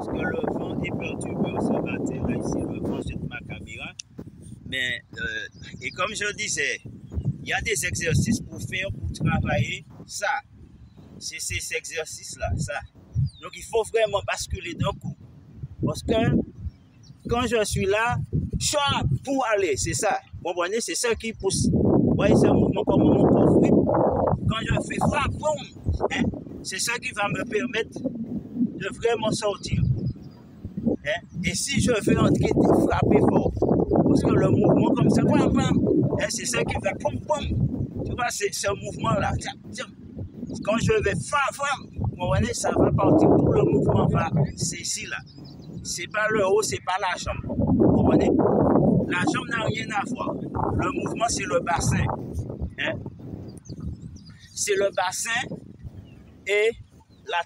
parce que le vent est perturbé ce matin. Là, ici, le vent jette ma caméra. Mais, et comme je disais, il y a des exercices pour faire, pour travailler ça. C'est ces exercices-là, ça. Donc, il faut vraiment basculer d'un coup. Parce que quand je suis là, pour aller, c'est ça. Vous comprenez? C'est ça qui pousse. Vous voyez ce mouvement comme mon corps. Quand je fais frappe, boum, hein, c'est ça qui va me permettre de vraiment sortir. Hein? Et si je fais entrer, frapper fort, parce que le mouvement comme ça, bam, bam, hein, c'est ça qui va boum, boum. Tu vois, c'est ce mouvement-là. Quand je vais vous comprenez, ça va partir, tout le mouvement va, c'est ici là. C'est pas le haut, c'est pas la jambe. Vous comprenez? La jambe n'a rien à voir. Le mouvement, c'est le bassin. Hein? C'est le bassin et la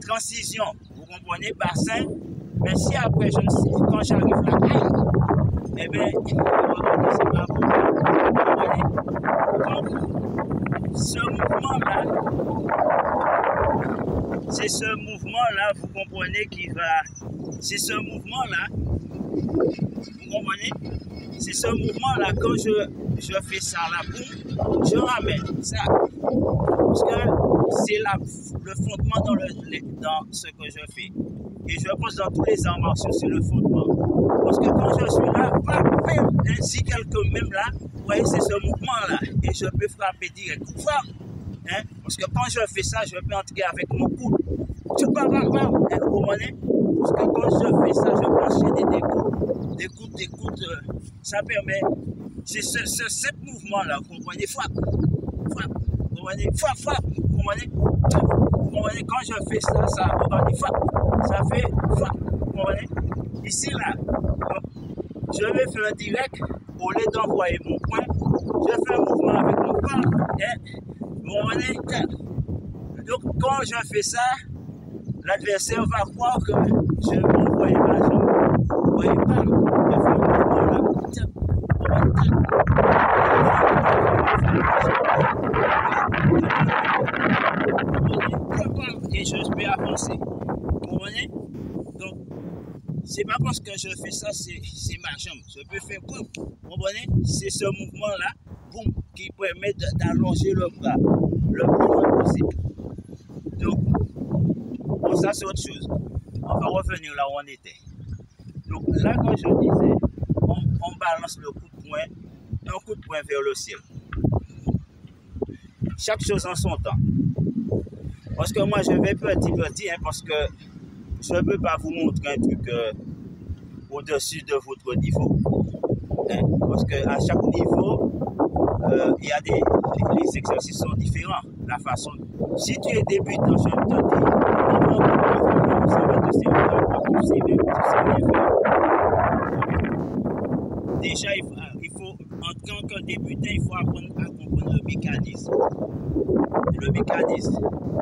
transition. Vous comprenez? Bassin. Mais si après, quand j'arrive là, eh bien, regardez, c'est pas bon. Vous comprenez? Donc, ce mouvement-là, c'est ce mouvement-là, vous comprenez, qui va... C'est ce mouvement-là, vous comprenez? C'est ce mouvement-là, quand je fais ça là, boum, je ramène ça. Parce que c'est le fondement dans ce que je fais. Et je pense dans tous les arts martiaux, c'est le fondement. Parce que quand je suis là, si quelqu'un même là, vous voyez, c'est ce mouvement-là. Et je peux frapper direct. Hein? Parce que quand je fais ça, je peux entrer avec mon coude. Vous comprenez? Parce que quand je fais ça, je peux enchaîner des coudes. Ça permet, c'est ce mouvement-là, vous comprenez? Frappe, vous comprenez? Frappe, vous comprenez? Vous comprenez? Quand je fais ça, regardez, frappe, ça fait frappe, vous comprenez? Ici, là, je vais faire direct, au lieu d'envoyer mon poing, je fais un mouvement avec mon poing, hein? Vous comprenez? Donc, quand je fais ça, l'adversaire va croire que je vais envoyer ma jambe. Vous voyez pas? Je fais un mouvement là. Et je peux avancer. Vous comprenez? Donc, c'est pas parce que je fais ça, c'est ma jambe. Je peux faire boum. Vous comprenez? C'est ce mouvement-là, boum, qui permet d'allonger le bras le plus loin possible. Donc, bon, ça c'est autre chose. On va revenir là où on était. Donc là, quand je disais, on balance le coup de poing, un coup de poing vers le ciel. Chaque chose en son temps. Parce que moi, je vais petit, hein, parce que je ne peux pas vous montrer un truc au-dessus de votre niveau. Hein, parce qu'à chaque niveau, il y a les exercices sont différents. La façon. Si tu es débutant, je te dis, ça va te servir à tu sais bien faire. Déjà, il faut, en tant que débutant, il faut apprendre à comprendre le mécanisme.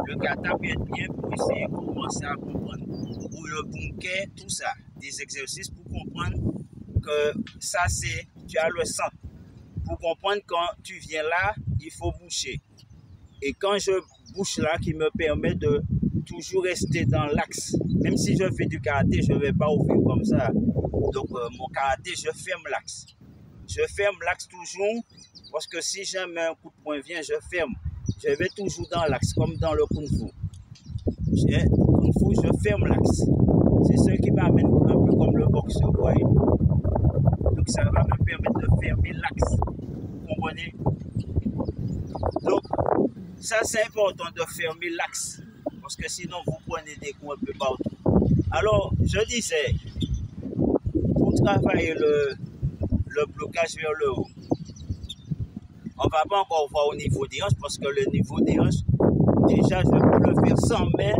Le kata peut être bien pour essayer de commencer à comprendre. Ou le bunker, tout ça. Des exercices pour comprendre que ça, c'est, tu as le centre. Pour comprendre quand tu viens là, il faut boucher. Et quand je bouche là, qui me permet de toujours rester dans l'axe. Même si je fais du karaté, je ne vais pas ouvrir comme ça. Donc mon karaté, je ferme l'axe. Je ferme l'axe toujours, parce que si jamais un coup de poing vient, je ferme. Je vais toujours dans l'axe, comme dans le kung fu. Kung fu, je ferme l'axe. C'est ce qui m'amène un peu comme le boxe, vous voyez. Donc ça va me permettre de fermer l'axe. Vous comprenez? Donc, ça c'est important de fermer l'axe. Parce que sinon vous prenez des coups un peu partout. Alors, je disais, pour travailler le blocage vers le haut, on ne va pas encore voir au niveau des hanches, parce que le niveau des hanches, déjà je peux le faire sans main,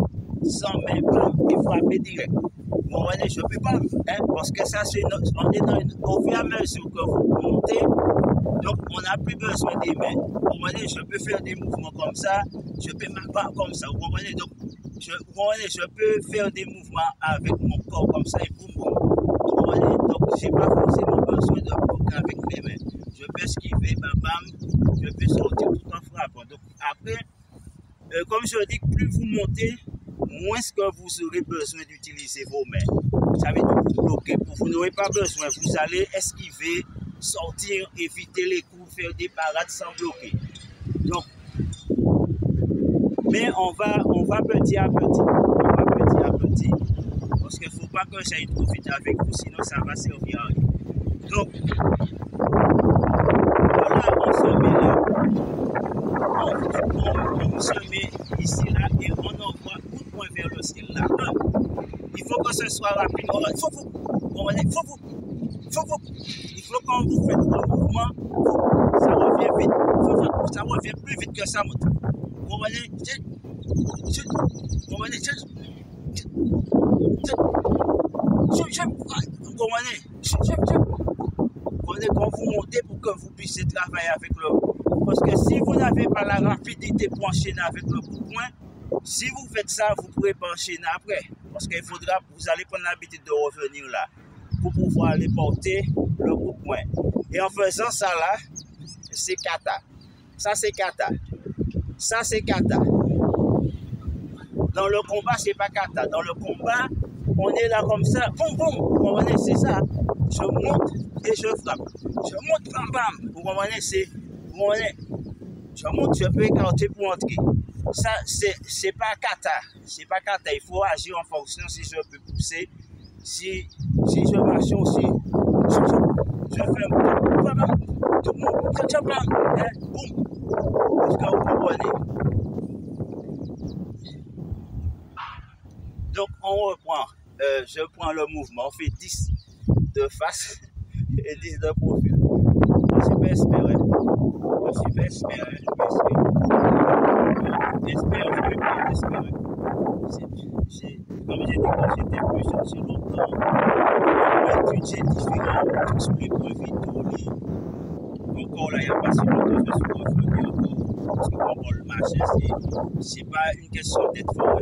et frapper direct. Vous comprenez, je ne peux pas, hein, parce que ça, on est au fur et à mesure que vous montez, donc on n'a plus besoin des mains. Vous comprenez, je peux faire des mouvements comme ça, je peux m'abattre comme ça, vous comprenez, donc je peux faire des mouvements avec mon corps comme ça et boum boum. Vous comprenez, donc je n'ai pas forcément besoin de bloquer avec mes mains. Je peux esquiver, bam bam, je peux sortir tout en frappant. Donc après, comme je dis, plus vous montez, moins que vous aurez besoin d'utiliser vos mains. Ça veut dire pour bloquer, vous n'aurez pas besoin, vous allez esquiver, sortir, éviter les coups, faire des parades sans bloquer. Donc, mais on va petit à petit, parce qu'il ne faut pas que j'aille trop vite avec vous, sinon ça va servir à rien. Donc, voilà, on se met là, on se met ici là, et on envoie coup de poing vers le ciel là. Il faut que ce soit rapide, il faut il faut quand vous faites le mouvement, ça revient vite, ça revient plus vite que ça monte. Vous comprenez? Quand vous montez pour que vous puissiez travailler avec le... Parce que si vous n'avez pas la rapidité pour enchaîner avec le coup de poing, si vous faites ça, vous ne pourrez pas enchaîner après. Parce qu'il faudra, vous allez prendre l'habitude de revenir là pour pouvoir aller porter le coup de poing. Et en faisant ça là, c'est kata. Ça c'est kata. Ça c'est kata. Dans le combat, c'est pas kata. Dans le combat, on est là comme ça. Boum, boum. Vous comprenez? C'est ça. Je monte et je frappe. Je monte, bam, bam. Vous comprenez? Vous comprenez? Je monte, je peux écarter pour entrer. Ça, c'est pas kata. C'est pas kata. Il faut agir en fonction si je peux pousser. Si je marche aussi. Je fais un boum, bam, bam. Tout le monde, bam, boum. Est-ce que vous comprenez? Donc, on reprend. Je prends le mouvement. On fait 10 de face et 10 de profil. Je suis bien espéré. Comme j'ai dit quand j'étais plus jeune, c'est longtemps. L'étude, c'est différent. J'explique le vidéo. Encore là, il n'y a pas si longtemps, je suis revenu encore. Parce que pour le marché, c'est pas une question d'être fort.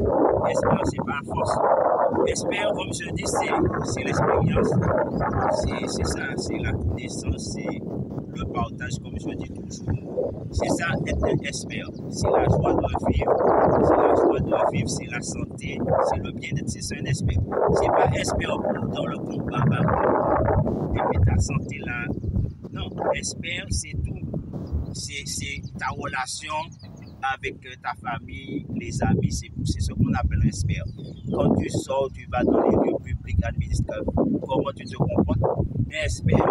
Espère, c'est pas une force. Espère, comme je dis, c'est l'expérience. C'est ça, c'est la connaissance, c'est le partage, comme je dis toujours. C'est ça, être un expert. C'est la joie de vivre. C'est la santé, c'est le bien-être. C'est ça, un expert. C'est pas expert dans le combat. Et puis ta santé là. Non, expert, c'est tout. C'est ta relation avec ta famille, les amis, c'est ce qu'on appelle un expert. Quand tu sors, tu vas dans les lieux publics administrés, comment tu te comportes? Un expert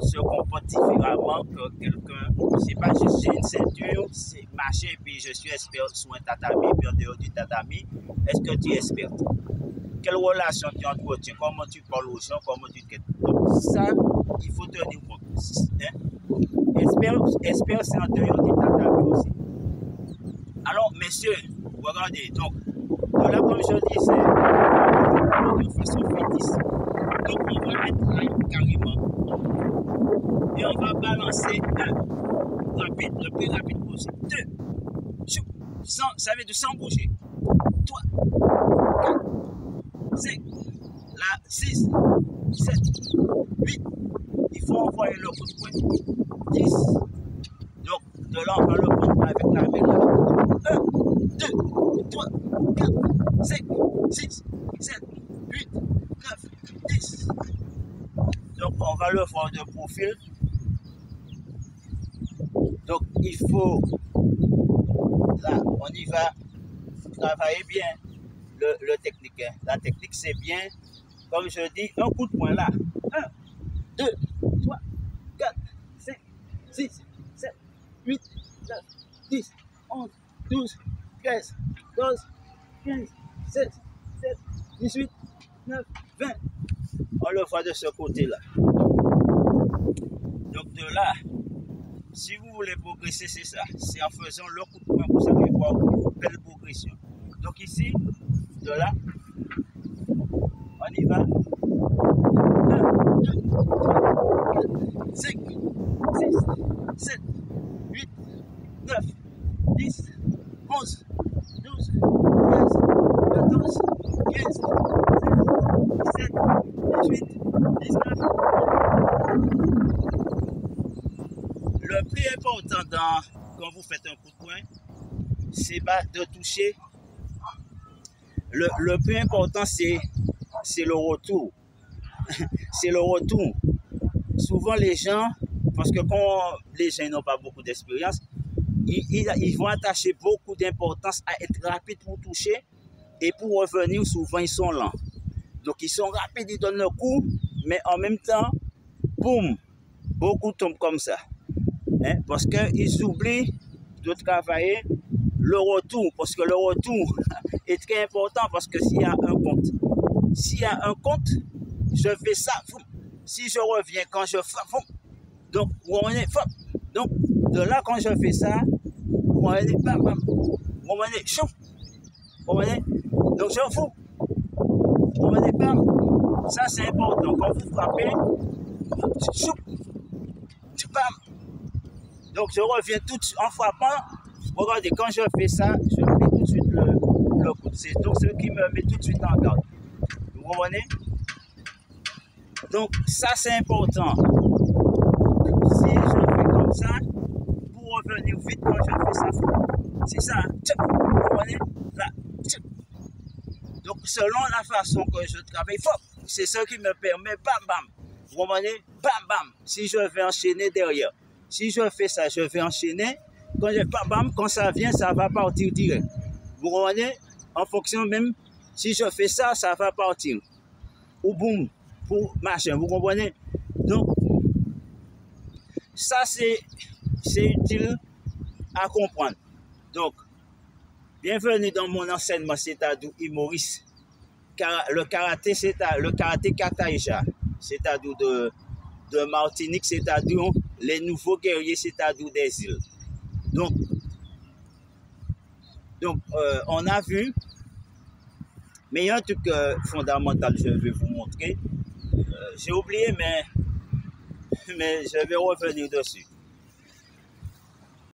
se comporte différemment que quelqu'un. C'est pas juste j'ai une ceinture, c'est machin, et puis je suis expert sur un tatami, puis en dehors du tatami, est-ce que tu es expert? Quelle relation tu entretiens? Comment tu parles aux gens? Comment tu te traites? Donc ça, il faut tenir compte. Expert, c'est en dehors du tatami aussi. Alors, messieurs, regardez, donc, de là, comme je dis, c'est de façon fétiche. Donc, on va mettre là carrément. Et on va balancer rapide, le plus rapide possible. 2, ça veut dire sans bouger. 3, 4, 5, là, 6, 7, 8. Il faut envoyer le coup de poing. 10. Donc, de là, on va le prendre avec la main là. 1, 2, 3, 4, 5, 6, 7, 8, 9, 10. Donc, on va le faire de profil. Donc, il faut, là, on y va travailler bien le technique. Hein. La technique, c'est bien, comme je dis, un coup de poing là. 1, 2, 3, 4, 5, 6, 7, 8, 9, 10, 11, 12, 13, 14, 15, 16, 17, 18, 9, 20. On le voit de ce côté-là. Donc de là, si vous voulez progresser, c'est ça. C'est en faisant le coup de poing que vous allez voir une belle progression. Donc ici, de là, on y va. 1, 2, 3, 4, 5, 6, 7, 8, 9, 10, 11, 12, 13, 14, 15, 16, 17, 18, 19. Le plus important quand vous faites un coup de poing, c'est pas de toucher le plus important, c'est le retour. C'est le retour. Souvent, les gens, parce que quand les gens n'ont pas beaucoup d'expérience, ils vont attacher beaucoup d'importance à être rapides pour toucher et pour revenir, souvent, ils sont lents. Donc, ils sont rapides, ils donnent le coup, mais en même temps, boum, beaucoup tombent comme ça. Hein? Parce qu'ils oublient de travailler le retour, parce que le retour est très important, parce que s'il y a un compte, je fais ça, si je reviens quand je fais, donc on est, donc de là quand je fais ça, on est, on est chaud, donc je fous, on est bam, ça c'est important, quand vous frappez, bam, donc je reviens tout de suite en frappant. Regardez, quand je fais ça, je mets tout de suite le coup. C'est donc ce qui me met tout de suite en garde. Vous comprenez? Donc, ça, c'est important. Si je fais comme ça, pour revenir vite quand je fais ça, c'est ça. Vous comprenez? Là. Donc, selon la façon que je travaille, c'est ce qui me permet, bam, bam. Vous comprenez? Bam, bam. Si je vais enchaîner derrière. Si je fais ça, je vais enchaîner. Quand je bam, bam, quand ça vient, ça va partir direct. Vous comprenez? En fonction même, si je fais ça, ça va partir. Ou boum, pour machin, vous comprenez? Donc, ça c'est utile à comprendre. Donc, bienvenue dans mon enseignement, c'est-à-dire humoriste. Le karaté Kataïja, c'est-à-dire de Martinique, c'est-à-dire les nouveaux guerriers, c'est-à-dire des îles. Donc on a vu, mais il y a un truc fondamental, je vais vous montrer. J'ai oublié, mais je vais revenir dessus.